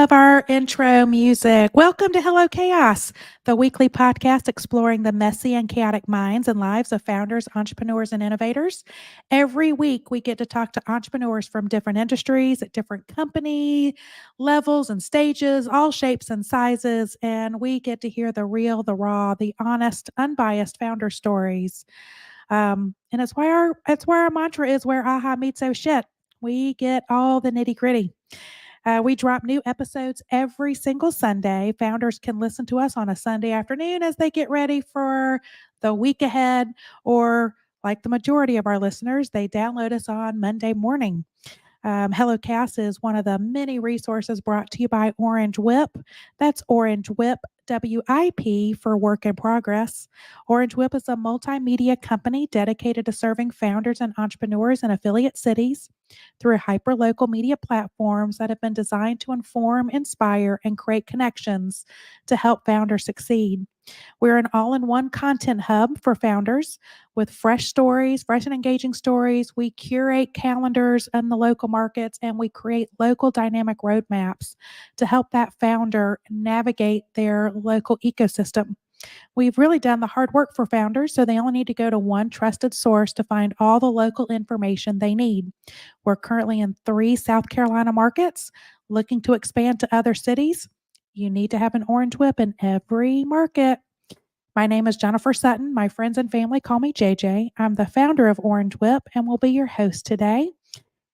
love our intro music. Welcome to Hello Chaos, the weekly podcast exploring the messy and chaotic minds and lives of founders, entrepreneurs, and innovators. Every week, we get to talk to entrepreneurs from different industries, at different company levels and stages, all shapes and sizes, and we get to hear the real, the raw, the honest, unbiased founder stories. And it's why our mantra is where aha meets oh shit. We get all the nitty gritty. We drop new episodes every single Sunday. Founders can listen to us on a Sunday afternoon as they get ready for the week ahead, or like the majority of our listeners, they download us on Monday morning. HelloCast is one of the many resources brought to you by Orange Whip. That's Orange Whip, WIP for work in progress. Orange Whip is a multimedia company dedicated to serving founders and entrepreneurs in affiliate cities through hyperlocal media platforms that have been designed to inform, inspire, and create connections to help founders succeed. We're an all in one content hub for founders with fresh stories, fresh and engaging stories. We curate calendars in the local markets and we create local dynamic roadmaps to help that founder navigate their local ecosystem. We've really done the hard work for founders, so they only need to go to one trusted source to find all the local information they need. We're currently in 3 South Carolina markets, looking to expand to other cities. You need to have an Orange Whip in every market. My name is Jennifer Sutton. My friends and family call me JJ. I'm the founder of Orange Whip and will be your host today.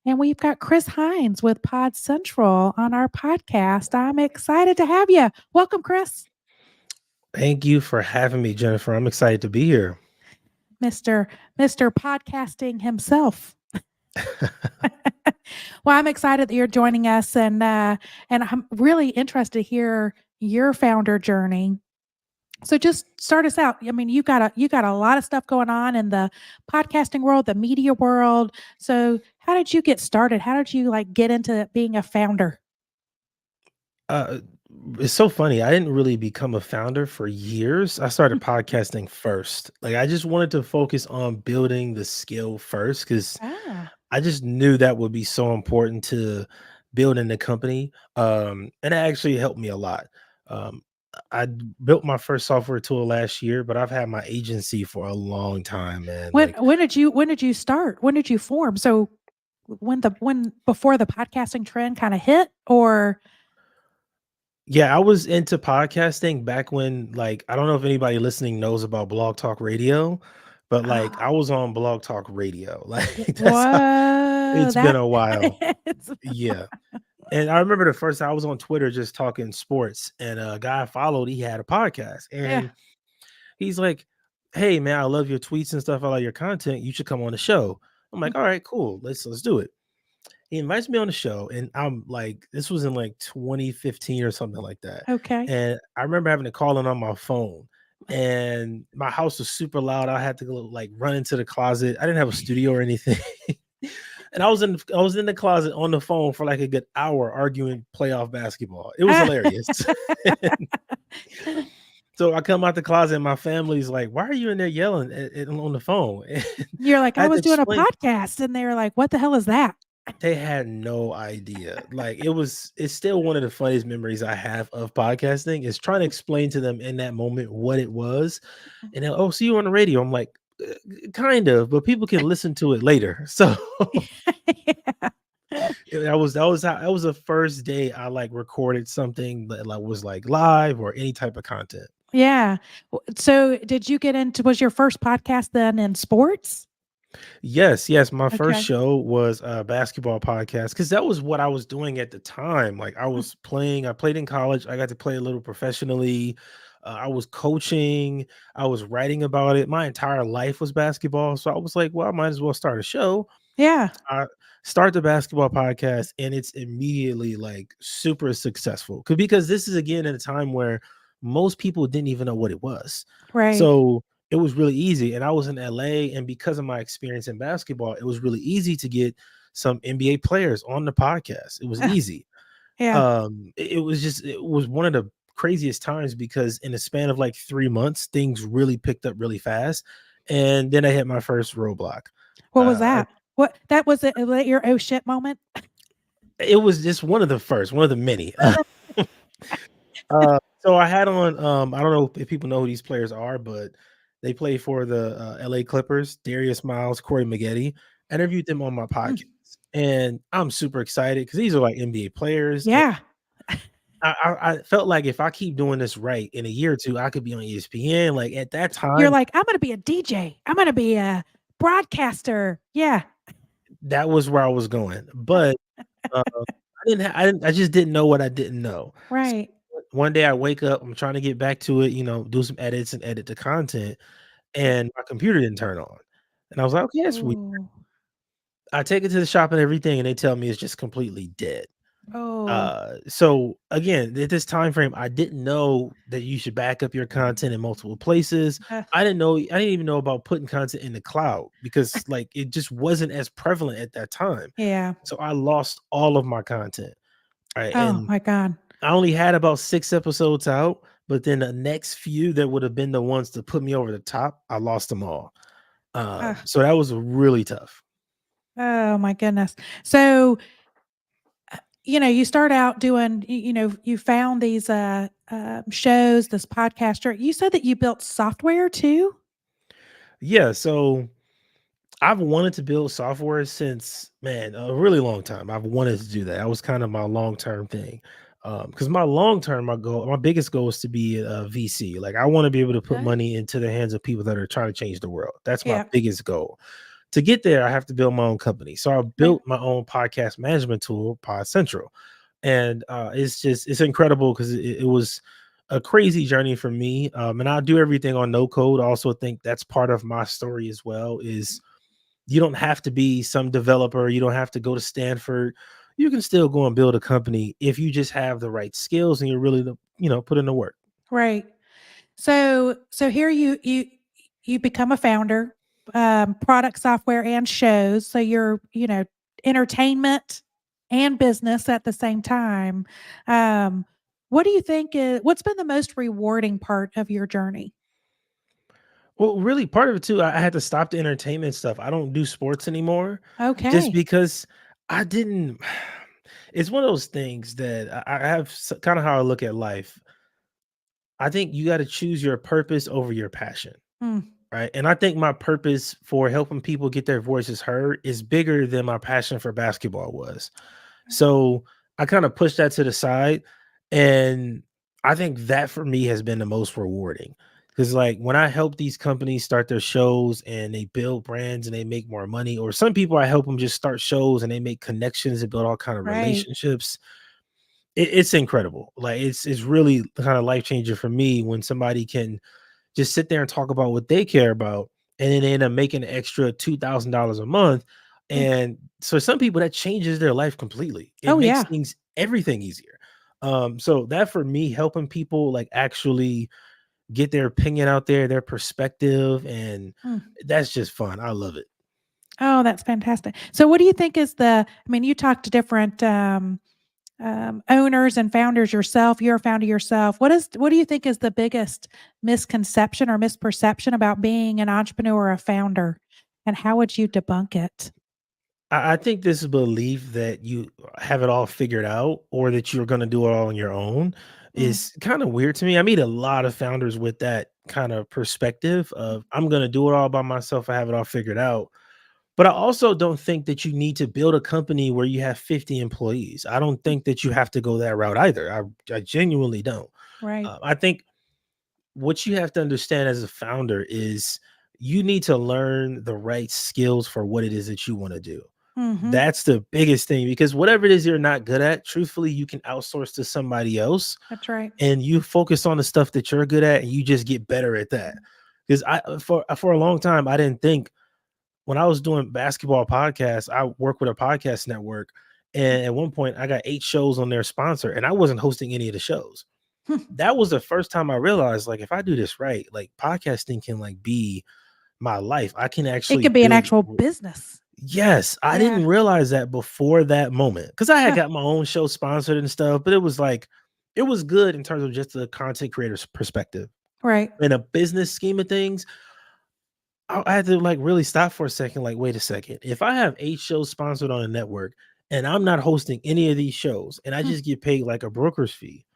And we've got Chris Hines with PodCentral on our podcast. I'm excited to have you. Welcome, Chris. Thank you for having me, Jennifer. I'm excited to be here. Mr. Podcasting himself. Well, I'm excited that you're joining us, and I'm really interested to hear your founder journey. So just start us out. I mean, you got a lot of stuff going on in the podcasting world, the media world. So how did you get started? How did you get into being a founder? Uh, it's so funny. I didn't really become a founder for years. I started podcasting first. Like I just wanted to focus on building the skill first because Ah, I just knew that would be so important to building the company. And it actually helped me a lot. Um, built my first software tool last year, but I've had my agency for a long time, man. when did you start? When did you form? So when before the podcasting trend kind of hit, or Yeah, I was into podcasting back when, I don't know if anybody listening knows about Blog Talk Radio, but ah, I was on Blog Talk Radio. That's how whoa, it's been that a while. it's Yeah. And I remember the first time I was on Twitter just talking sports, and a guy I followed, he had a podcast, yeah. and he's like, "Hey man, I love your tweets and stuff. I like your content. You should come on the show." I'm like, "All right, cool. Let's do it." He invites me on the show, and I'm like, this was in 2015 or something like that. Okay. And I remember having to call in on my phone, and my house was super loud. I had to go run into the closet. I didn't have a studio or anything. And I was in the closet on the phone for like a good hour arguing playoff basketball. It was hilarious. So I come out the closet and my family's like, "Why are you in there yelling on the phone?" And You're like, I "I had to was doing a explain. podcast," and they're like, "What the hell is that?" They had no idea. It's still one of the funniest memories I have of podcasting is trying to explain to them in that moment what it was. And they're, "Oh, see you on the radio." I'm like, kind of, but people can listen to it later." So Yeah. that was the first day I recorded something that was live or any type of content. Yeah. So did you get into was your first podcast then in sports? Yes, yes. My first Okay. show was a basketball podcast because that was what I was doing at the time. I played in college. I got to play a little professionally. I was coaching, I was writing about it. My entire life was basketball. So I was like, well, I might as well start a show. Yeah. I start the basketball podcast, and it's immediately super successful because this is again at a time where most people didn't even know what it was. Right. So it was really easy. And I was in LA, and because of my experience in basketball, it was really easy to get some NBA players on the podcast. It was easy. Yeah. It was one of the craziest times because in a span of 3 months, things really picked up really fast. And then I hit my first roadblock. What was Uh, that? What that was it was that your oh shit moment? It was just one of the many. So I had on, I don't know if people know who these players are, but they play for the LA Clippers, Darius Miles, Corey Maggette. I interviewed them on my Mm, podcast. And I'm super excited because these are like NBA players. And yeah. I felt like if I keep doing this right in a year or two, I could be on ESPN. Like at that You're time, like, "I'm gonna be a DJ. I'm gonna be a broadcaster." Yeah, that was where I was going. But I just didn't know what I didn't know. So right. one day I wake up, I'm trying to get back to it, do some edits and edit the content, and my computer didn't turn on. And I was like, okay, that's weird. Oh, I take it to the shop and everything, and they tell me it's just completely dead. oh, So again, at this time frame, I didn't know that you should back up your content in multiple places. uh, I didn't even know about putting content in the cloud because like it just wasn't as prevalent at that time. yeah. So I lost all of my content. Right. Oh And my god. I only had about 6 episodes out, but then the next few that would have been the ones to put me over the top, I lost them all. Uh, So that was really tough. oh my goodness. So, you start out doing, you found these shows, this podcaster. You said that you built software too? Yeah, so I've wanted to build software since, man, a really long time. I've wanted to do that. That was kind of my long-term thing. Because my long term, my biggest goal is to be a VC. Like I want to be able to put Okay. money into the hands of people that are trying to change the world. That's my Yeah. biggest goal. To get there, I have to build my own company. So I Right. built my own podcast management tool, PodCentral. And it's incredible because it was a crazy journey for me. And I do everything on no code. I also think that's part of my story as well, is you don't have to be some developer. You don't have to go to Stanford. You can still go and build a company if you just have the right skills and you're really, put in the work. Right. So here you become a founder, product, software, and shows. So you're, entertainment and business at the same time. Um, what do you think what's been the most rewarding part of your journey? Well, really, part of it too, I had to stop the entertainment stuff. I don't do sports anymore just Okay. because I didn't. It's one of those things that I have kind of how I look at life. I think you got to choose your purpose over your passion. Mm, Right. And I think my purpose for helping people get their voices heard is bigger than my passion for basketball was. So I kind of pushed that to the side. And I think that for me has been the most rewarding. Because like when I help these companies start their shows and they build brands and they make more money, or some people I help them just start shows and they make connections and build all kind of right. relationships. It's incredible. Like it's really kind of life changer for me when somebody can just sit there and talk about what they care about, and then they end up making an extra $2,000 a month. Mm. And so some people that changes their life completely. It Oh makes yeah. things everything easier. So that for me, helping people like actually get their opinion out there, their perspective, and Mm. that's just fun. I love it. Oh, that's fantastic. So what do you think is you talked to different owners and founders yourself. You're a founder yourself. What do you think is the biggest misconception or misperception about being an entrepreneur or a founder, and how would you debunk it? I think this belief that you have it all figured out or that you're going to do it all on your own Mm, is kind of weird to me. I meet a lot of founders with that kind of perspective mm, of I'm going to do it all by myself. I have it all figured out. But I also don't think that you need to build a company where you have 50 employees. I don't think that you have to go that route either. I genuinely don't. right. I think what you have to understand as a founder is you need to learn the right skills for what it is that you want to do. Mhm. That's the biggest thing because whatever it is you're not good at, truthfully, you can outsource to somebody else That's right. and you focus on the stuff that you're good at and you just get better at that. Because for a long time, I didn't think when I was doing basketball podcasts, I work with a podcast network. And at one point, I got 8 shows on their sponsor, and I wasn't hosting any of the shows. That was the first time I realized, like, if I do this right, like podcasting can like be my life. I can It actually could be an build. actual business. Yes, I Yeah. didn't realize that before that moment because I had Huh. got my own show sponsored and stuff, but it was like it was good in terms of just the content creator's perspective. Right. In a business scheme of things, I had to like really stop for a second. Like, wait a second. If I have 8 shows sponsored on a network and I'm not hosting any of these shows and I Hmm. just get paid like a broker's fee,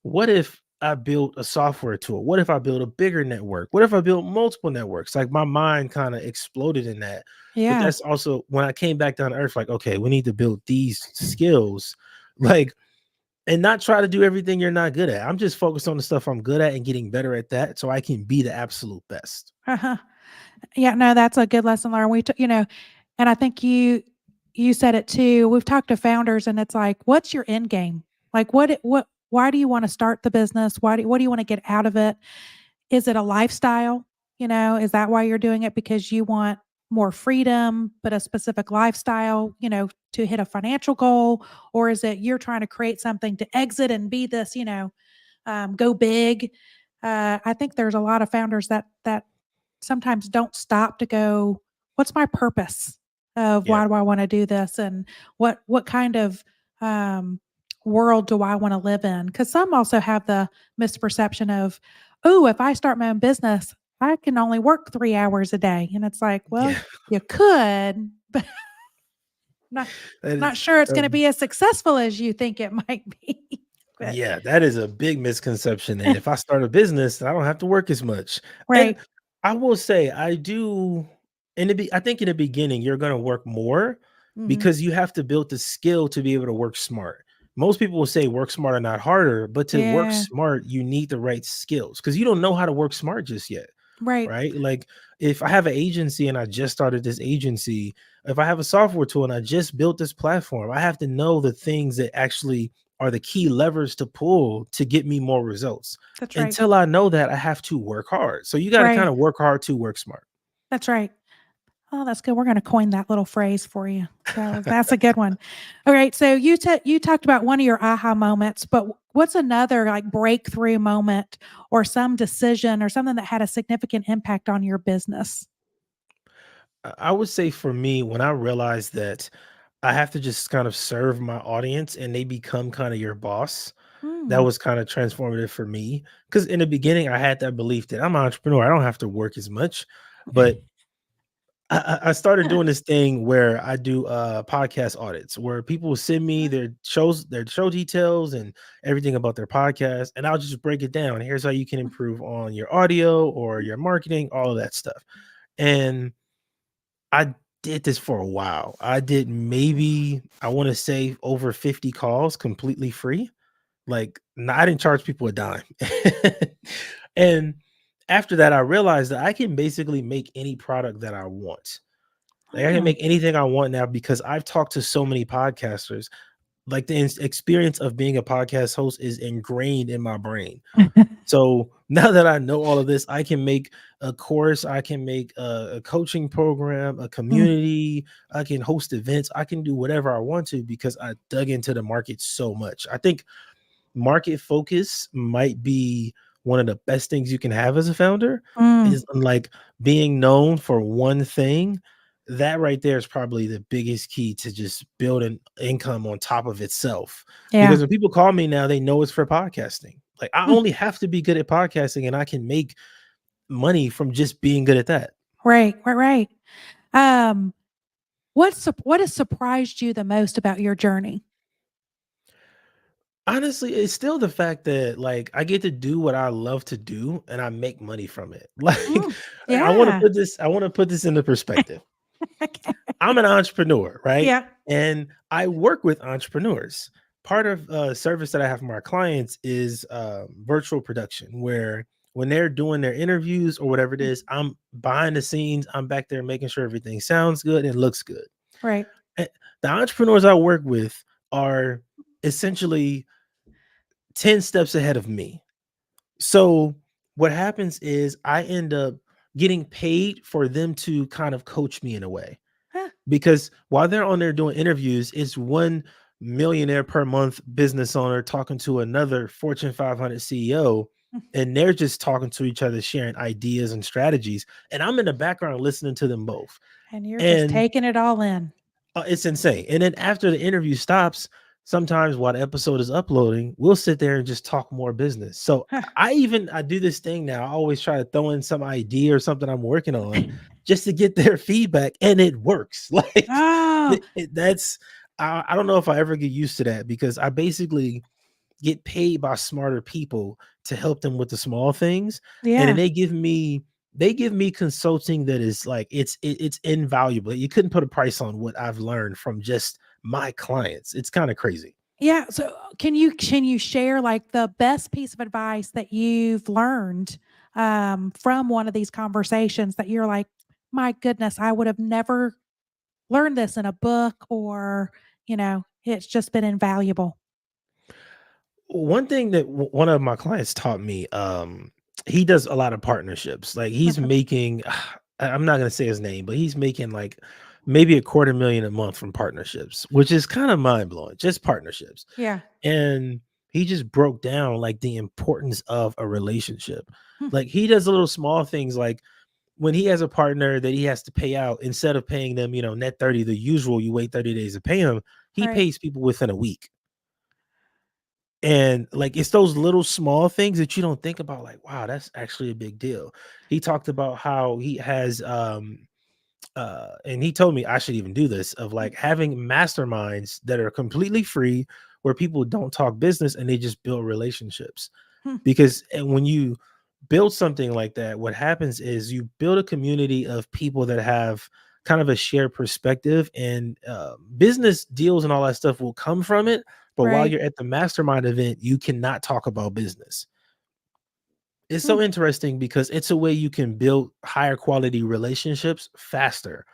what if I built a software tool? What if I built a bigger network? What if I built multiple networks? Like my mind kind of exploded in that. But Yeah. that's also when I came back down to earth, like, okay, we need to build these skills, like, and not try to do everything you're not good at. I'm just focused on the stuff I'm good at and getting better at that so I can be the absolute best. Uh-huh. Yeah, no, that's a good lesson learned. And I think you said it too. We've talked to founders and it's like, what's your end game? Like why do you want to start the business? What do you want to get out of it? Is it a lifestyle? Is that why you're doing it? Because you want more freedom, but a specific lifestyle, to hit a financial goal? Or is it you're trying to create something to exit and be this, go big? I think there's a lot of founders that sometimes don't stop to go, what's my purpose of Yeah. why do I want to do this? And what kind of um, world do I want to live in? Because some also have the misperception of, oh, if I start my own business, I can only work 3 hours a day. And it's like, well, Yeah. you could, but not That not is sure it's going to um, be as successful as you think it might be. But yeah, that is a big misconception. And if I start a business, I don't have to work as much. And right. I will say, I do. I think in the beginning, you're going to work more Hmm. because you have to build the skill to be able to work smart. Most people will say work smarter, not harder. But to work Yeah. smart, you need the right skills because you don't know how to work smart just yet. Right. Right. Like if I have an agency and I just started this agency, if I have a software tool and I just built this platform, I have to know the things that actually are the key levers to pull to get me more results. That's right. Until I know that, I have to work hard. So you got to kind Right. of work hard to work smart. That's right. Oh, that's good. We're going to coin that little phrase for you. That's a good one. All right. So you talked about one of your aha moments, but what's another like breakthrough moment or some decision or something that had a significant impact on your business? I would say for me, when I realized that I have to just kind of serve my audience and they become kind of your boss, that Mm. was kind of transformative for me. Because in the beginning, I had that belief that I'm an entrepreneur. I don't have to work as much. But I started doing this thing where I do podcast audits where people will send me their show details and everything about their podcast, and I'll just break it down. Here's how you can improve on your audio or your marketing, all of that stuff. And I did this for a while. I did maybe I want to say over 50 calls completely free. Like, I didn't charge people a dime. And after that, I realized that I can basically make any product that I want. Like I can Oh. make anything I want now because I've talked to so many podcasters. Like the experience of being a podcast host is ingrained in my brain. So now that I know all of this, I can make a course, I can make a coaching program, a Mm, community, I can host events, I can do whatever I want to because I dug into the market so much. I think market focus might be one of the best things you can have as a founder mm, is like being known for one thing. That right there is probably the biggest key to just building income on top of itself. yeah. Because when people call me now, they know it's for podcasting. Like I Mm, only have to be good at podcasting and I can make money from just being good at that. right. Right. Right. Um, what has surprised you the most about your journey? Honestly, it's still the fact that like I get to do what I love to do and I make money from it. Like Mm, yeah. I want to put this into perspective. Okay. I'm an entrepreneur, right? Yeah. And I work with entrepreneurs. Part of service that I have for my clients is virtual production, where when they're doing their interviews or whatever it Mm, is, I'm behind the scenes. I'm back there making sure everything sounds good and looks good. right. And the entrepreneurs I work with are essentially 10 steps ahead of me. So what happens is I end up getting paid for them to kind of coach me in a way Huh. because while they're on there doing interviews, it's one millionaire per month business owner talking to another Fortune 500 CEO, Mm, and they're just talking to each other, sharing ideas and strategies. And I'm in the background listening to them both. and you're just And taking it all in. it's insane. And then after the interview stops, sometimes while the episode is uploading, we'll sit there and just talk more business. So Huh. I do this thing now. I always try to throw in some idea or something I'm working on just to get their feedback, and it works. Like Oh, that's I don't know if I ever get used to that because I basically get paid by smarter people to help them with the small things. And then Yeah. they give me consulting that is like it's invaluable. You couldn't put a price on what I've learned from just my clients. It's kind of crazy. Yeah, so can you share, like, the best piece of advice that you've learned, from one of these conversations that you're like, "My goodness, I would have never learned this in a book," or, it's just been invaluable? One thing that one of my clients taught me, he does a lot of partnerships. Like he's Okay. making, I'm not gonna say his name, but he's making like maybe a quarter million a month from partnerships, which is kind of mind blowing. Just partnerships, Yeah. and he just broke down like the importance of a relationship. Hmm. Like he does little small things like when he has a partner that he has to pay out, instead of paying them, net 30, the usual, you wait 30 days to pay him, he Right. pays people within a week. And, like, it's those little small things that you don't think about, like, wow, that's actually a big deal. He talked about how he has, and he told me I should even do this, of Mm. like having masterminds that are completely free, where people don't talk business and they just build relationships. Hmm. Because when you build something like that, what happens is you build a community of people that have kind of a shared perspective, and business deals and all that stuff will come from it. But while Right. you're at the mastermind event, you cannot talk about business. It's Hmm. so interesting because it's a way you can build higher quality relationships faster.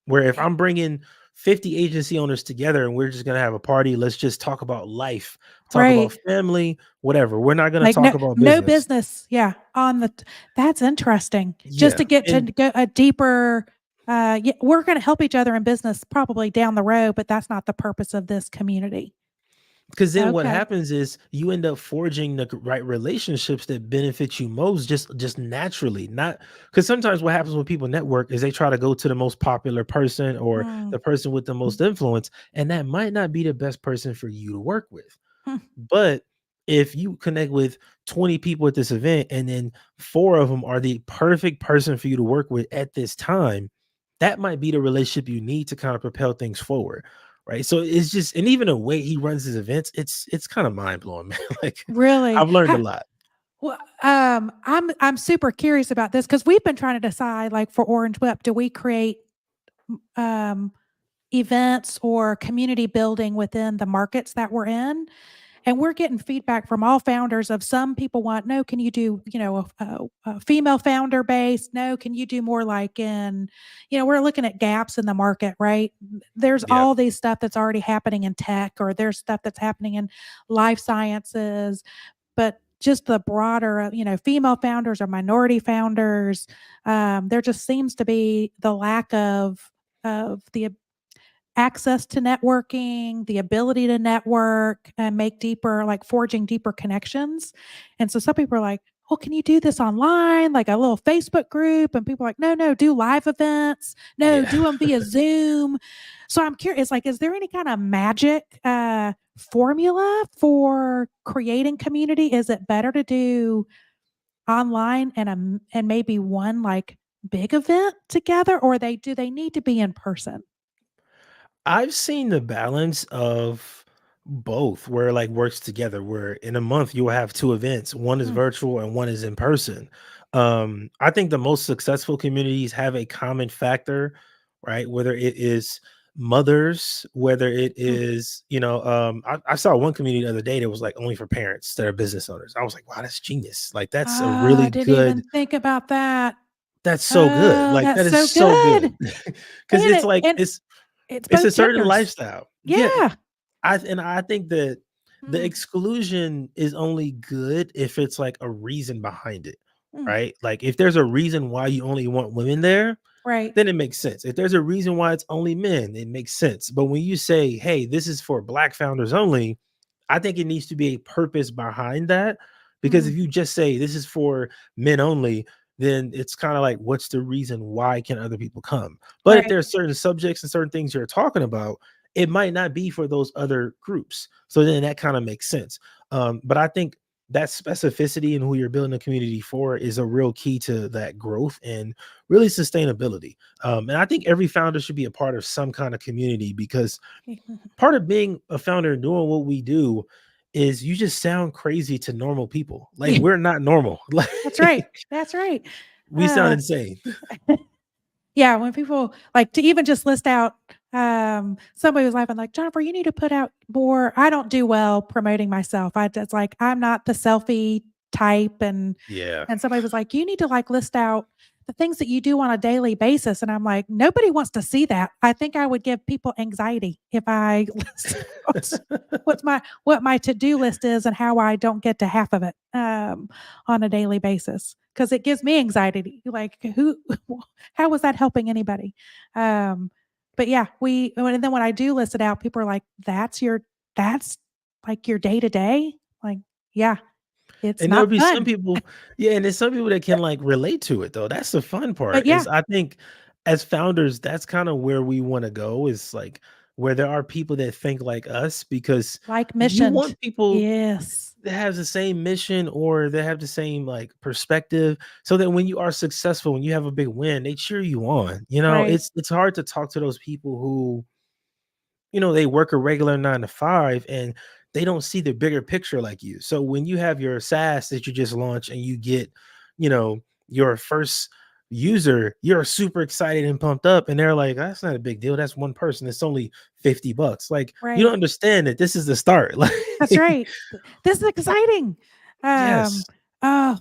Where if Yeah. I'm bringing 50 agency owners together and we're just going to have a party, let's just talk about life, talk about Right. family, whatever. We're not going to Like, talk about no business. business, yeah, on the t that's interesting. Just to Yeah. get to And go a deeper, yeah, we're gonna help each other in business probably down the road, but that's not the purpose of this community. because then what Okay. happens is you end up forging the right relationships that benefit you most, just naturally. Not because sometimes what happens when people network is they try to go to the most popular person or Mm. the person with the most influence, and that might not be the best person for you to work with. Hmm. But if you connect with 20 people at this event and then four of them are the perfect person for you to work with at this time, that might be the relationship you need to kind of propel things forward. Right. So it's just, and even the way he runs his events, it's kind of mind blowing, man. Like Really? I've learned a lot. Well, I'm super curious about this because 'cause we've been trying to decide, like, for Orange Whip, do we create, um, events or community building within the markets that we're in? And we're getting feedback from all founders of some people want, "No, can you do, a female founder base? No, can you do more like in," we're looking at gaps in the market, right? There's Yeah. all these stuff that's already happening in tech, or there's stuff that's happening in life sciences, but just the broader, female founders or minority founders, there just seems to be the lack of the access to networking, the ability to network and make deeper, like forging deeper connections. And so some people are like, well, can you do this online, like a little Facebook group? And people are like, no, no, do live events. No, Yeah. do them via Zoom. So I'm curious, like, is there any kind of magic formula for creating community? Is it better to do online and and maybe one like big event together, or do they need to be in person? I've seen the balance of both where it like works together, where in a month you'll have two events, one is Mm, virtual and one is in person. I think the most successful communities have a common factor, right? Whether it is mothers, whether it mm. is, I saw one community the other day that was like only for parents that are business owners. I was like, wow, that's genius. Like that's a Ah, I really didn't even good, think about that. that's so good. Oh, Like that's that is so so good. good. Cause And it's it like and it's it's a both certain genders. lifestyle. Yeah, Yeah. I think that the Mm, exclusion is only good if it's like a reason behind it, mm, right? Like if there's a reason why you only want women there, right. then it makes sense. If there's a reason why it's only men, it makes sense. But when you say, "Hey, this is for black founders only," I think it needs to be a purpose behind that, because Mm, if you just say this is for men only, then it's kind of like, what's the reason why can other people come? But if right. there's certain subjects and certain things you're talking about, it might not be for those other groups. So then that kind of makes sense. But I think that specificity in who you're building a community for is a real key to that growth and really sustainability. And I think every founder should be a part of some kind of community, because part of being a founder and doing what we do is you just sound crazy to normal people. Like, Yeah, we're not normal. that's right. Like, That's right. we sound Uh, insane. yeah, when people like to even just list out, somebody was laughing like, Jennifer, you need to put out more. I don't do well promoting myself. It's like, I'm not the selfie type. Yeah. And somebody was like, you need to like list out the things that you do on a daily basis. And I'm like, nobody wants to see that. I think I would give people anxiety if I listed out what my to-do list is and how I don't get to half of it on a daily basis. Because it gives me anxiety. Like, how was that helping anybody? Um, but yeah, and then when I do list it out, people are like, that's like your day to day. Like, yeah, it's And there'll not be some fun. people, yeah, and there's some people that can, like, relate to it, though. That's the fun But part, yeah, is I think as founders, that's kinda where we wanna go, is, like, where there are people that think like us, because like you missioned. want people Yes. that has the same mission, or they have the same, like, perspective, so that when you are successful, when you have a big win, they cheer you on, you know? Right. It's hard to talk to those people who, they work a regular 9 to 5, and they don't see the bigger picture like you. So when you have your SaaS that you just launched and you get, your first user, you're super excited and pumped up, and they're like, "That's not a big deal. That's one person. It's only $50." Like, you don't Right. understand that this is the start. Like, That's right. This is exciting. yes. Um, oh,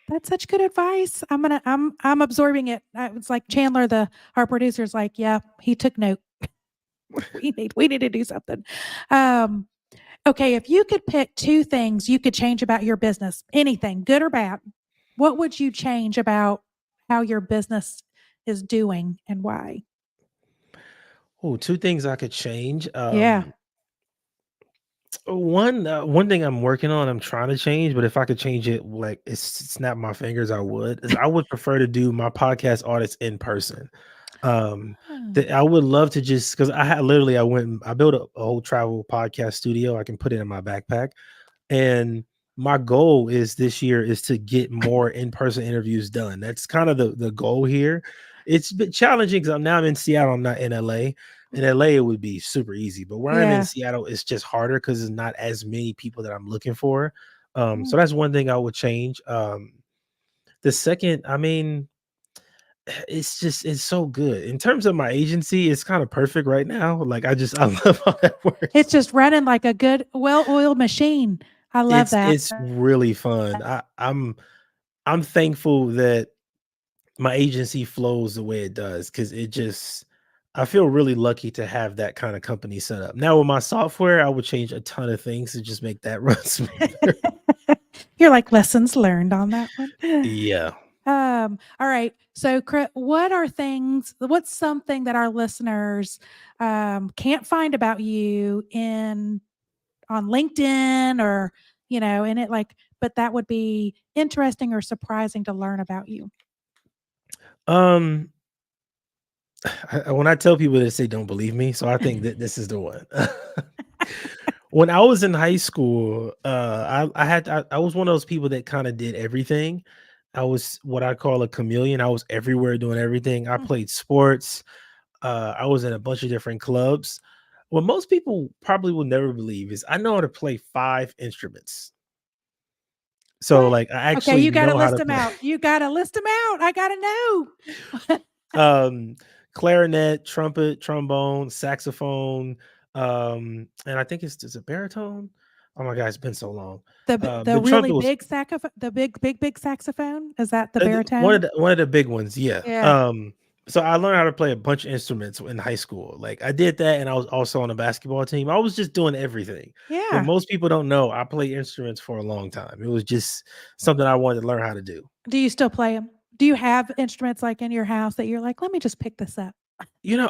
that's such good advice. I'm absorbing it. It's like Chandler, our producer's like, yeah, he took note. We need to do something. Um, okay, if you could pick two things you could change about your business, anything, good or bad, what would you change about how your business is doing and why? Oh, two things I could change. Yeah. One thing I'm working on, I'm trying to change, but if I could change it, like, snap my fingers, I would. Is I would prefer to do my podcast audits in person. Oh, That I would love to, just because I went and I built a whole travel podcast studio. I can put it in my backpack, and my goal is this year is to get more in-person interviews done. That's kind of the goal here. It's been challenging because I'm in Seattle, I'm not in LA. In LA, it would be super easy, but where I'm in yeah. Seattle, it's just harder because there's not as many people that I'm looking for. So Mm. that's one thing I would change. The second, I mean, it's so good. In terms of my agency, it's kind of perfect right now. Like, I love how that It's works. just running like a good, well-oiled machine. I love that. It's really fun. I'm thankful that my agency flows the way it does, because I feel really lucky to have that kind of company set up. Now with my software, I would change a ton of things to just make that run smoother. You're like lessons learned on that one. Yeah. All right. So, what's something that our listeners can't find about you on LinkedIn or, in it like, but that would be interesting or surprising to learn about you? Um, when I tell people, they say don't believe me, so I think that this is the one. When I was in high school, I was one of those people that kind of did everything. I was what I call a chameleon. I was everywhere doing everything. I Mm. played sports. I was in a bunch of different clubs. What most people probably will never believe is I know how to play 5 instruments. So, What? like, I Okay, actually you got to know how list to them play. out. You got to list them out. I got to know. um, Clarinet, trumpet, trombone, saxophone, and I think it's a baritone. Oh my god, it's been so long. The The really trumpet was big saxophone, the big saxophone, is that the baritone? one of the big ones, yeah. Yeah. So I learned how to play a bunch of instruments in high school. Like, I did that, and I was also on a basketball team. I was just doing everything. But Yeah. most people don't know I played instruments for a long time. It was just something I wanted to learn how to do. Do you still play them? Do you have instruments, like, in your house that you're like, "Let me just pick this up"?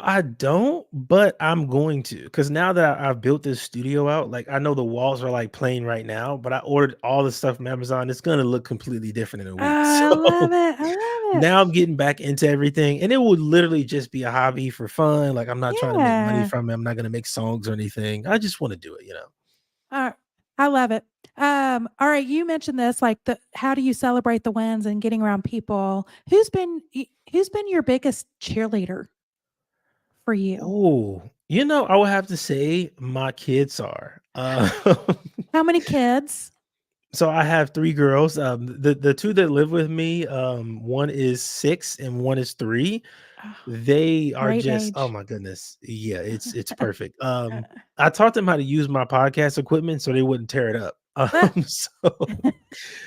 I don't, but I'm going to, because now that I've built this studio out, like, I know the walls are like plain right now, but I ordered all the stuff from Amazon. It's gonna look completely different in a Oh, week. I So love it. I love it. now I'm getting back into everything, and it would literally just be a hobby for fun. Like, I'm not trying to make money Yeah. from it. I'm not gonna make songs or anything. I just want to do it. Uh, I love it. All right, you mentioned this, like, how do you celebrate the wins and getting around people? Who's been your biggest cheerleader for you? Oh, I would have to say my kids are. How many kids? So I have 3 girls. The 2 that live with me, one is 6 and one is 3. Oh, They are great just, oh age. my goodness. Yeah, it's perfect. I taught them how to use my podcast equipment so they wouldn't tear it up. So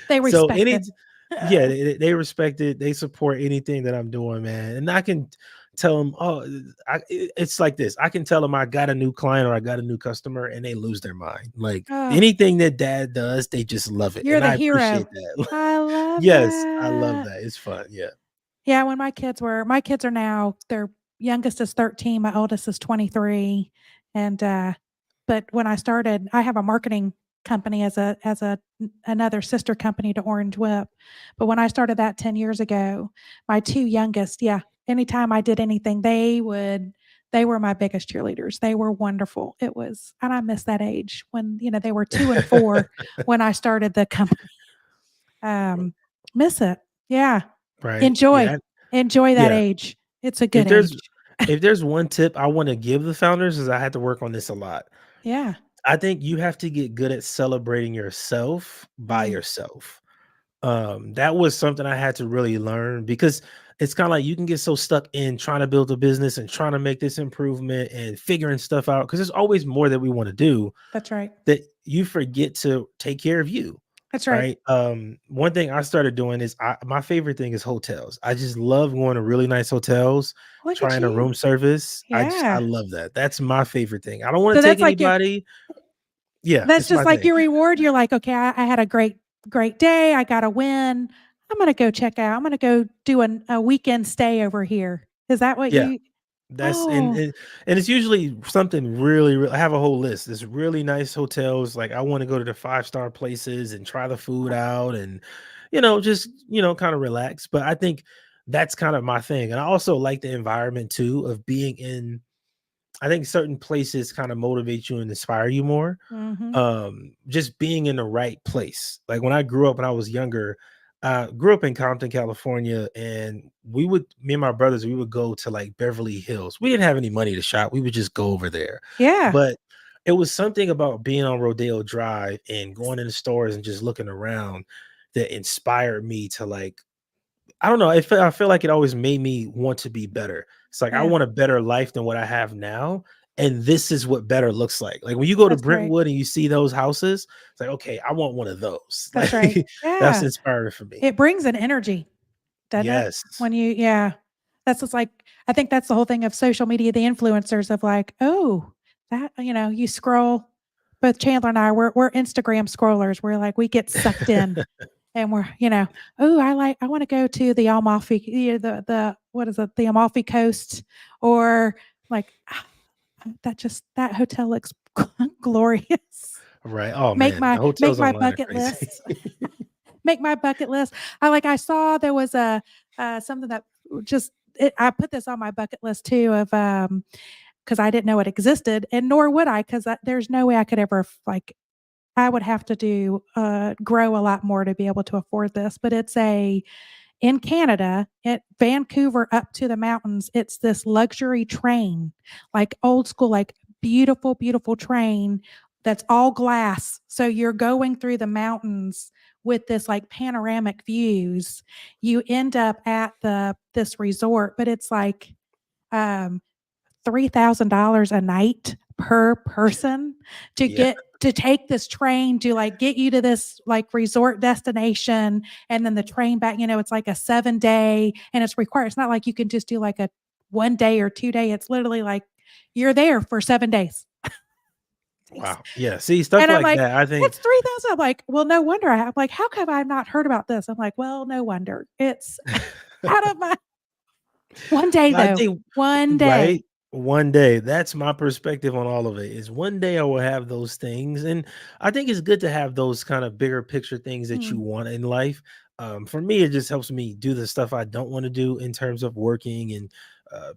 They so respect any it. yeah, they respect it. They support anything that I'm doing, man. And I can tell them, oh, it's like this. I can tell them I got a new client or I got a new customer, and they lose their mind. Like Oh, anything that dad does, they just love it, you're and the I hero. appreciate that. I love Yes, I love that. that. It's fun. Yeah. Yeah, when my kids are now, their youngest is 13, my oldest is 23. And but when I started, I have a marketing company as another sister company to Orange Whip. But when I started that 10 years ago, my two youngest, yeah, anytime I did anything, they were my biggest cheerleaders. They were wonderful. It was, and I miss that age when, they were 2 and 4 when I started the company. Um, Miss it. Yeah. Right. Enjoy. Yeah. Enjoy that Yeah. age. It's a If good there's age. if there's one tip I want to give the founders is I had to work on this a lot. Yeah. I think you have to get good at celebrating yourself by Mm, yourself. That was something I had to really learn because it's kind of like you can get so stuck in trying to build a business and trying to make this improvement and figuring stuff out because there's always more that we want to do that's right. that you forget to take care of you. That's right. Right. One thing I started doing is my favorite thing is hotels. I just love going to really nice hotels, Look at trying a room you. service. I Yeah. love that. That's my favorite thing. I don't want So to take that's like your anybody. Yeah, that's it's my just like thing. your reward. You're like, okay, I had a great day. I got a win. I'm gonna go check out. I'm gonna go do a weekend stay over here. Is that what Yeah. you? That's Oh, and it's usually something really I have a whole list. There's really nice hotels. Like I want to go to the 5-star places and try the food out and just, kind of relax. But I think that's kind of my thing. And I also like the environment too of being in I think certain places kind of motivate you and inspire you more. mm-hmm. Just being in the right place. Like when I grew up when I was younger, grew up in Compton, California, and me and my brothers, we would go to like Beverly Hills. We didn't have any money to shop. We would just go over there. Yeah. But it was something about being on Rodeo Drive and going in the stores and just looking around that inspired me to like I don't know. I feel like it always made me want to be better. It's like I Yeah. want a better life than what I have now, and this is what better looks like. Like when you go to That's right. Brentwood and you see those houses, it's like, okay, I want one of those. That's right. Like that's Yeah. inspiring for me. It brings an energy, doesn't it? Yes. When yeah. That's just like, I think that's the whole thing of social media, the influencers of like, oh, that, you scroll. Both Chandler and I, we're Instagram scrollers. We're like, we get sucked in and oh, I want to go to the Amalfi, what is it? The Amalfi Coast or like, that hotel looks glorious. Right. Oh man, the Make hotels my online are bucket crazy. list. Make my bucket list. I saw there was something that I put this on my bucket list too of because I didn't know it existed, and nor would I, because there's no way I could ever like I would have to grow a lot more to be able to afford this. But it's in Canada, at Vancouver up to the mountains, it's this luxury train, like old school, like beautiful, beautiful train that's all glass. So you're going through the mountains with this like panoramic views. You end up at this resort, but it's like um $3,000 a night per person Yeah. to take this train to like get you to this like resort destination and then the train back, it's like a 7 day and it's required. It's not like you can just do like a 1 day or 2 day. It's literally like you're there for 7 days. Wow. Yeah. See, stuff And I'm like like, that. I think it's 3,000. I'm like, well, no wonder I'm like, how come I've not heard about this? I'm like, well, no wonder. It's out of my 1 day I though. think 1 day. right. One day, that's my perspective on all of it. Is one day I will have those things, and I think it's good to have those kind of bigger picture things that you Mm. want in life. For me, it just helps me do the stuff I don't want to do in terms of working and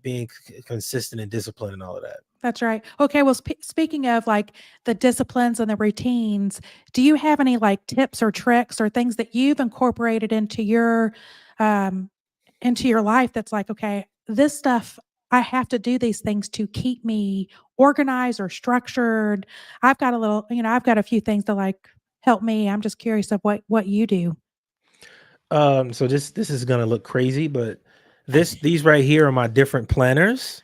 being consistent and disciplined and all of that. That's right. Okay, well, speaking of like the disciplines and the routines, do you have any like tips or tricks or things that you've incorporated um into your life that's like, okay, this stuff I have to do these things to keep me organized or structured. I've got a little, I've got a few things to like help me. I'm just curious of what you do. So this is gonna look crazy, but these right here are my different planners.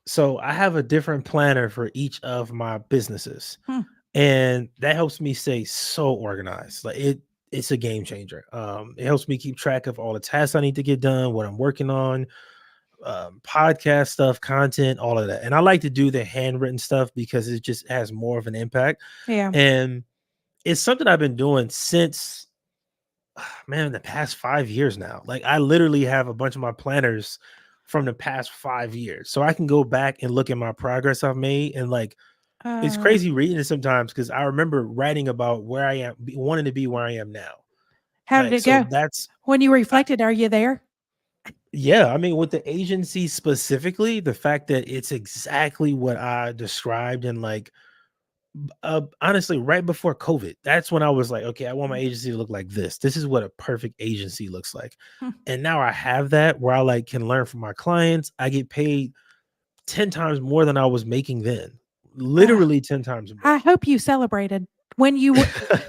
So I have a different planner for each of my businesses, Hmm. and that helps me stay so organized. It's a game changer. It helps me keep track of all the tasks I need to get done, what I'm working on, podcast stuff, content, all of that. And I like to do the handwritten stuff because it just has more of an impact. Yeah. And it's something I've been doing since man, the past 5 years now. Like, I literally have a bunch of my planners from the past 5 years. So I can go back and look at my progress I've made, and, like, it's Uh, crazy reading it sometimes because I remember writing about where I am wanting to be where I am now. how did Like, it so go? that's When you I reflected, are you there? yeah, I mean, with the agency specifically, the fact that it's exactly what I described, and, like, honestly, right before COVID, that's when I was like, okay, I want my agency to look like this. This is what a perfect agency looks like. Hmm. And now I have that where I like can learn from my clients. I get paid 10 times more than I was making then. Uh, Literally 10 times more. I hope you celebrated when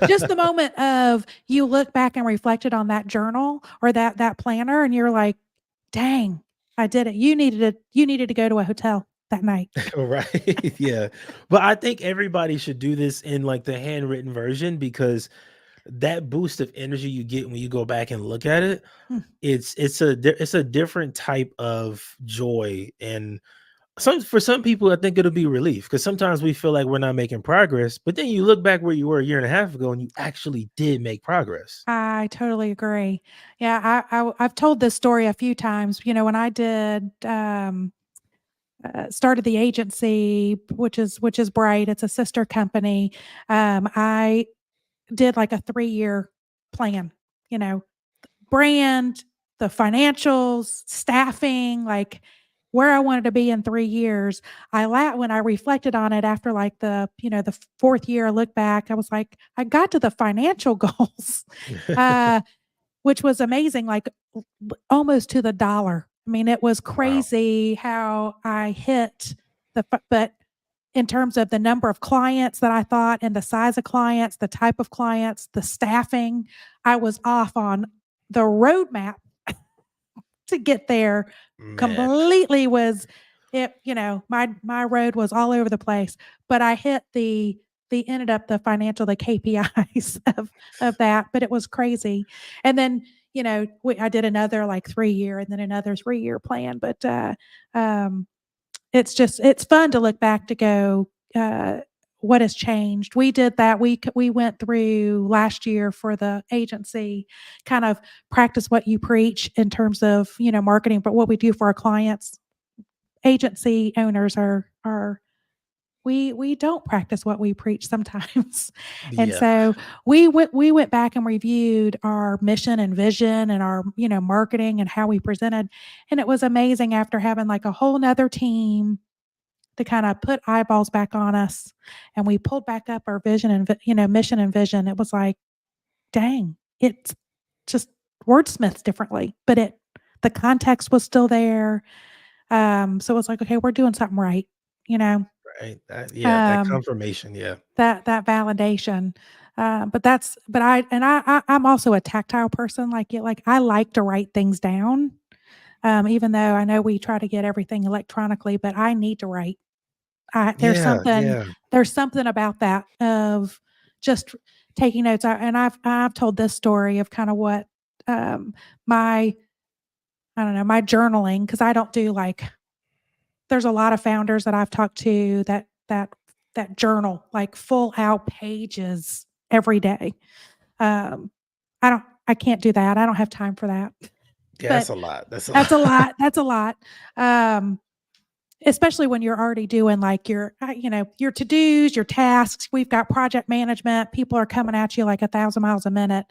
just the moment of you look back and reflected on that journal or that planner, and you're like, "Dang, I did it." You needed to go to a hotel that night. Right. Yeah. But I think everybody should do this in like the handwritten version because that boost of energy you get when you go back and look at it, Hmm. it's a different type of joy. And for some people, I think it'll be relief because sometimes we feel like we're not making progress, but then you look back where you were a year and a half ago and you actually did make progress. I totally agree. Yeah, I've told this story a few times. When I did started the agency, which is Bright. It's a sister company. I did like a 3-year plan. You know, brand, the financials, staffing, like where I wanted to be in 3 years. When I reflected on it after like the 4th year, I look back, I was like, I got to the financial goals, uh, which was amazing, like almost to the dollar. I mean, it was Wow. crazy how I hit but in terms of the number of clients that I thought and the size of clients, the type of clients, the staffing, I was off on the roadmap to get there Man. completely was it, my road was all over the place, but I hit the ended up the financial, the KPIs of that, but it was crazy. And then, I did another like 3-year and then another 3-year plan, but um it's fun to look back to go, what has changed. We did that. We went through last year for the agency, kind of practice what you preach in terms of, marketing, but what we do for our clients. Agency owners are we don't practice what we preach sometimes. And Yeah. so we went back and reviewed our mission and vision and our, marketing and how we presented. And it was amazing after having like a whole nother team to kind of put eyeballs back on us, and we pulled back up our vision and mission and vision. It was like, dang, it's just wordsmithed differently, but the context was still there. So it was like, okay, we're doing something right, you know. Right. Yeah, that Um, confirmation. Yeah. that validation. I'm also a tactile person. Like you, like I like to write things down. Even though I know we try to get everything electronically, but I need to write. I there's Yeah. something Yeah. there's something about that of just taking notes. And I've told this story of kind of what, um, my I don't know, my journaling, because I don't do like there's a lot of founders that I've talked to that journal like full out pages every day. Um, I can't do that. I don't have time for that. Yeah. That's But a lot. That's a that's a lot. lot. That's a lot. Um, Especially when you're already doing like your to-dos, your tasks. We've got project management. People are coming at you like 1,000 miles a minute.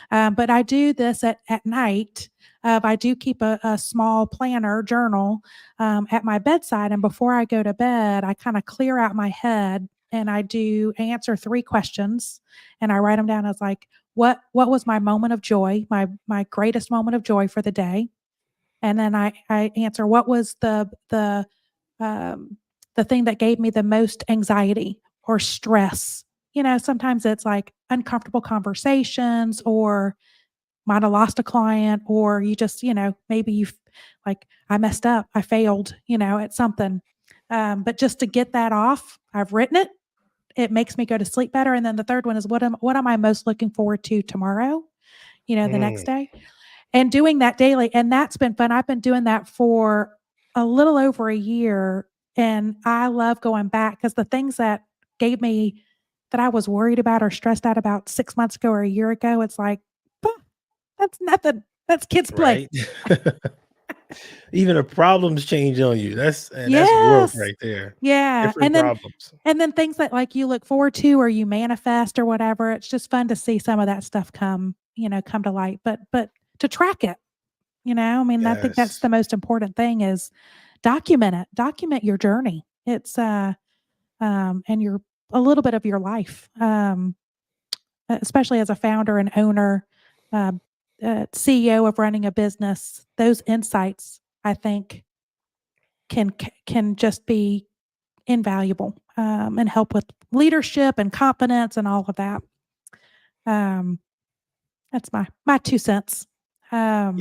But I do this at night. I do keep a small planner journal at my bedside. And before I go to bed, I kind of clear out my head and I do answer 3 questions, and I write them down as like, what was my moment of joy, my greatest moment of joy for the day? And then I answer, what was um, the thing that gave me the most anxiety or stress? Sometimes it's like uncomfortable conversations, or might have lost a client, or you just, maybe like, I messed up, I failed, at something. But just to get that off, I've written it. It makes me go to sleep better. And then the third one is, what am I most looking forward to tomorrow? The next Mm, day, and doing that daily. And that's been fun. I've been doing that for a little over a year. And I love going back, because the things gave me that I was worried about or stressed out about 6 months ago or a year ago, it's like, "Bah, that's nothing. That's kids' play." right? Even the problems change on you. That's growth Yes. right there. Yeah. Different And then problems. things that, like, you look forward to or you manifest or whatever, it's just fun to see some of that stuff come to light. But to track it, I mean, I think that's Yes. the most important thing, is document it. Document your journey. It's and your a little bit of your life. Especially as a founder and owner, uh, CEO of running a business, those insights, I think, can just be invaluable, and help with leadership and confidence and all of that. Um, that's my 2 cents. Yeah. Um,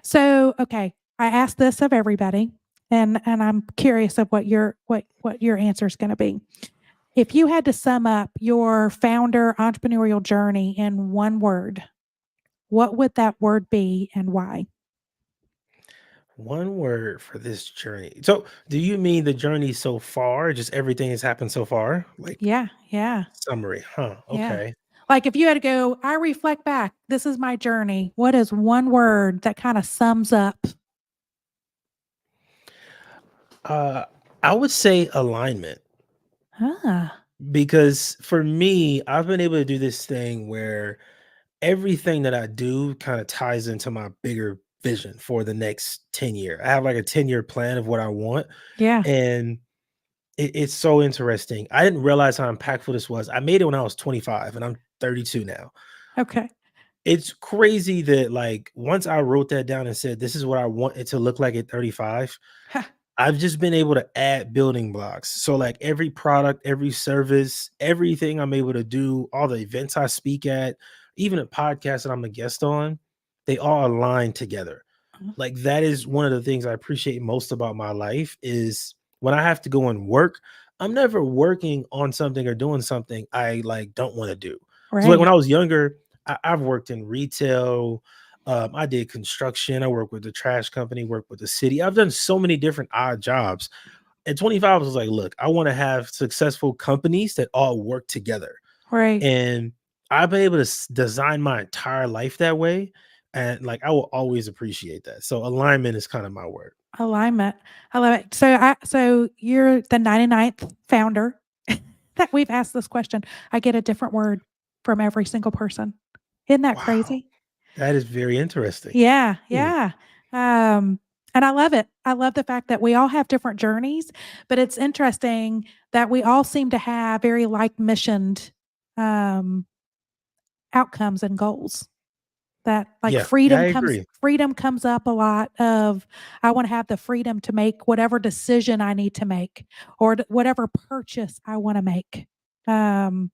so, okay, I asked this of everybody, and I'm curious of what your answer is gonna be. If you had to sum up your founder entrepreneurial journey in one word, what would that word be and why? One word for this journey. So, do you mean the journey so far? Just everything has happened so far? Like Yeah, yeah, summary, huh? yeah. Okay. Like, if you had to go, I reflect back, this is my journey. What is one word that kinda sums up? Uh, I would say alignment, Ah, because for me, I've been able to do this thing where everything that I do kind of ties into my bigger vision for the next 10 year. I have like a 10-year plan of what I want. yeah, And it's so interesting. I didn't realize how impactful this was. I made it when I was 25 and I'm 32 now. okay. It's crazy that, like, once I wrote that down and said, this is what I want it to look like at 35, Ha, I've just been able to add building blocks. So, like, every product, every service, everything I'm able to do, all the events I speak at, even a podcast that I'm a guest on, they all align together. Like, that is one of the things I appreciate most about my life is when I have to go and work, I'm never working on something or doing something I, like, don't wanna do. So, like, when right, I was younger, I've worked in retail, I did construction, I worked with the trash company, worked with the city. I've done so many different odd jobs. At 25, I was like, "Look, I wanna have successful companies that all work together." right. And I've been able to design my entire life that way, and like I will always appreciate that. So alignment is kind of my word. Alignment. I love it. So you're the 99th founder that we've asked this question. I get a different word from every single person. Isn't that Wow, crazy? that is very interesting. Yeah, Hmm. yeah. Um, and I love it. I love the fact that we all have different journeys, but it's interesting that we all seem to have very like missioned um, outcomes and goals. That, like, Yeah, I agree. freedom comes up a lot of, I wanna have the freedom to make whatever decision I need to make, or whatever purchase I wanna make. Um,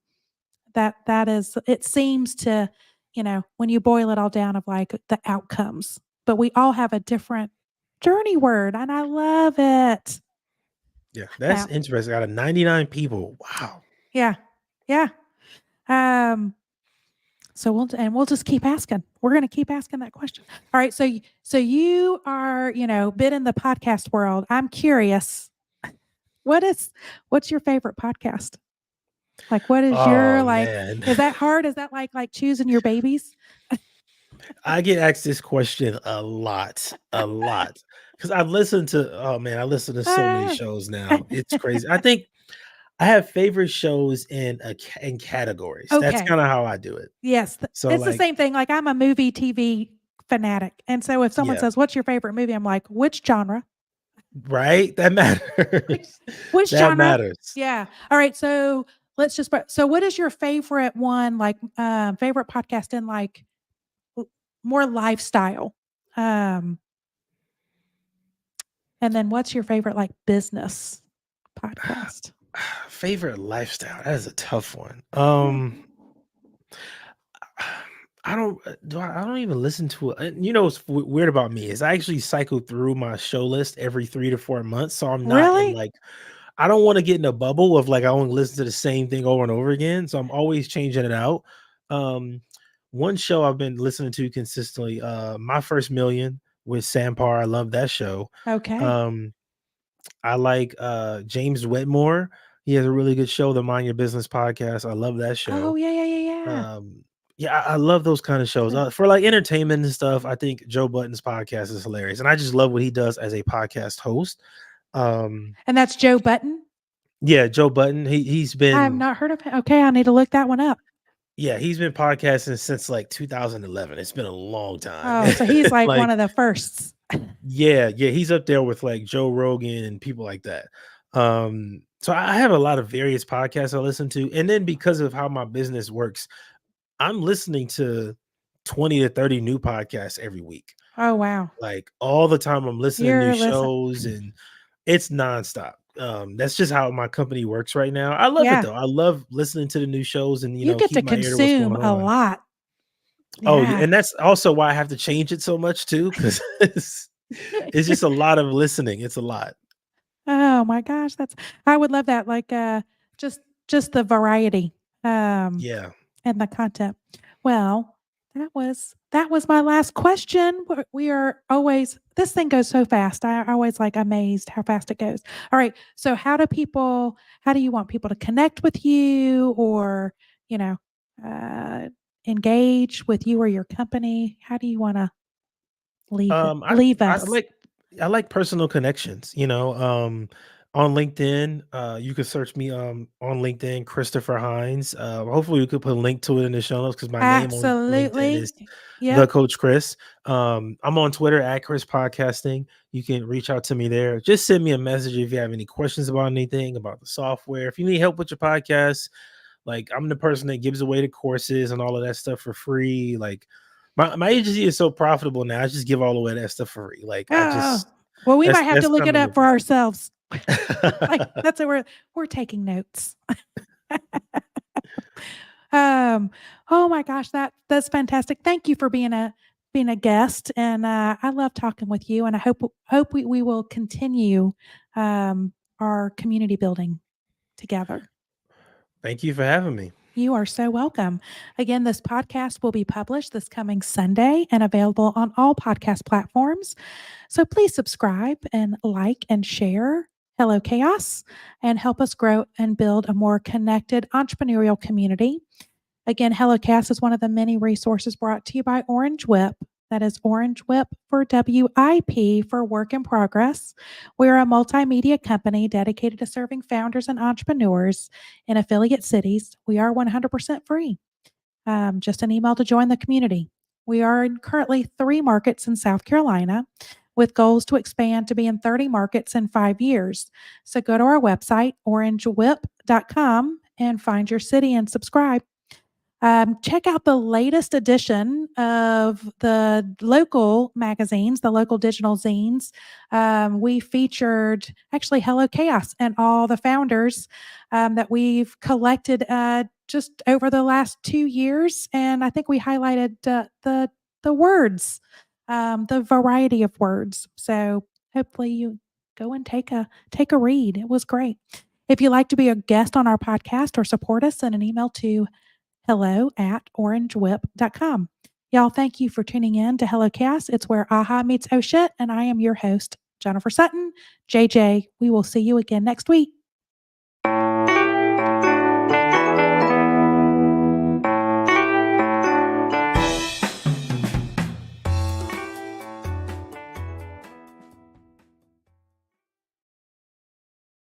that is, it seems to, when you boil it all down, of like the outcomes, but we all have a different journey word, and I love it. Yeah, that's Now, interesting. Out of 99 people, wow. yeah, yeah. Um, So we'll just keep asking. We're gonna keep asking that question. All right, so you are, been in the podcast world. I'm curious, what's your favorite podcast? Like, what is your, Oh like, man, is that hard? Is that like choosing your babies? I get asked this question a lot, because I've listened to. Oh man, I listen to so many Ah. shows now. It's crazy. I think I have favorite shows in categories. That's Okay. kind of how I do it. Yes, So it's the like, same thing. Like, I'm a movie, TV fanatic, and so if someone yeah. says, "What's your favorite movie?" I'm like, "Which genre? Right? That Which matters. which That genre?" matters. Yeah. All right, so so what is your favorite one, like, favorite podcast in, like, l more lifestyle? Um, And then what's your favorite like business podcast? Favorite lifestyle? That is a tough one. Yeah. I don't I don't even listen to it. You know what's weird about me is I actually cycle through my show list every 3 to 4 months, so I'm not in Really? like I don't want to get in a bubble of like I only listen to the same thing over and over again. So I'm always changing it out. Um, one show I've been listening to consistently, My First Million with Sam Parr. I love that show. Okay. Um, I like James Whitmore. He has a really good show, the Mind Your Business podcast. I love that Oh, show. yeah, yeah, yeah, yeah. Um, yeah, I love those kind of shows. Good. For like entertainment and stuff, I think Joe Button's podcast is hilarious. And I just love what he does as a podcast host. Um, And that's Joe Button? yeah, Joe Button. He's I have been not heard of him. Okay, I need to look that one up. yeah, he's been podcasting since like 2011. It's been a long time. Oh, so he's like one Like, of the firsts. yeah, he's up there with like Joe Rogan and people like that. So I have a lot of various podcasts I listen to, and then because of how my business works, I'm listening to 20 to 30 new podcasts every week. Oh, wow. Like all the time I'm listening to new You're listen shows and it's nonstop. That's just how my company works right now. I love it Yeah, though. I love listening to the new shows and you get keep to my ear to what's going consume a on. lot. Oh, yeah, Yeah. and that's also why I have to change it so much too, because it's just a lot of listening. It's a lot. Oh my gosh, that's I would love that, like, just just the variety, um, Yeah. and the content. Well, that was my last question. We are always this thing goes so fast. I always, like, amazed how fast it goes. Alright, so how do you want people to connect with you or, you know, uh, engage with you or your company? How do you wanna Um, I leave I us? like I like personal connections, on LinkedIn, you could search me, on LinkedIn, Christopher Hines. Hopefully we could put a link to it in the show notes because my name on LinkedIn Absolutely. is the Yep. Coach Chris. I'm on Twitter at Chris Podcasting. You can reach out to me there. Just send me a message if you have any questions about anything about the software. If you need help with your podcast, like I'm the person that gives away the courses and all of that stuff for free. Like my agency is so profitable now. I just give all away that stuff for free. Like I Oh, just well, we might have to that's look kind it of up for ourselves. Like, the that's what we're taking notes. Um, oh my gosh, that's fantastic. Thank you for being a guest, and, I love talking with you, and I hope we will continue, um, our community building together. Thank you for having me. You are so welcome. Again, this podcast will be published this coming Sunday and available on all podcast platforms. So please subscribe and like and share Hello Chaos and help us grow and build a more connected entrepreneurial community. Again, Hello Chaos is one of the many resources brought to you by Orange Whip. That is Orange Whip for WIP for Work in Progress. We're a multimedia company dedicated to serving founders and entrepreneurs in affiliate cities. We are 100% free. Just an email to join the community. We are in currently 3 markets in South Carolina with goals to expand to be in 30 markets in 5 years. So go to our website, orangewhip.com, and find your city and subscribe. Check out the latest edition of the local magazines, the local digital zines. We featured actually Hello Chaos and all the founders that we've collected just over the last 2 years, and I think we highlighted the words, the variety of words. So hopefully you go and take a read. It was great. If you'd like to be a guest on our podcast or support us, send an email to hello@orangewhip.com. Y'all, thank you for tuning in to Hello Cast. It's where AHA meets Oh Shit, and I am your host, Jennifer Sutton. JJ, we will see you again next week.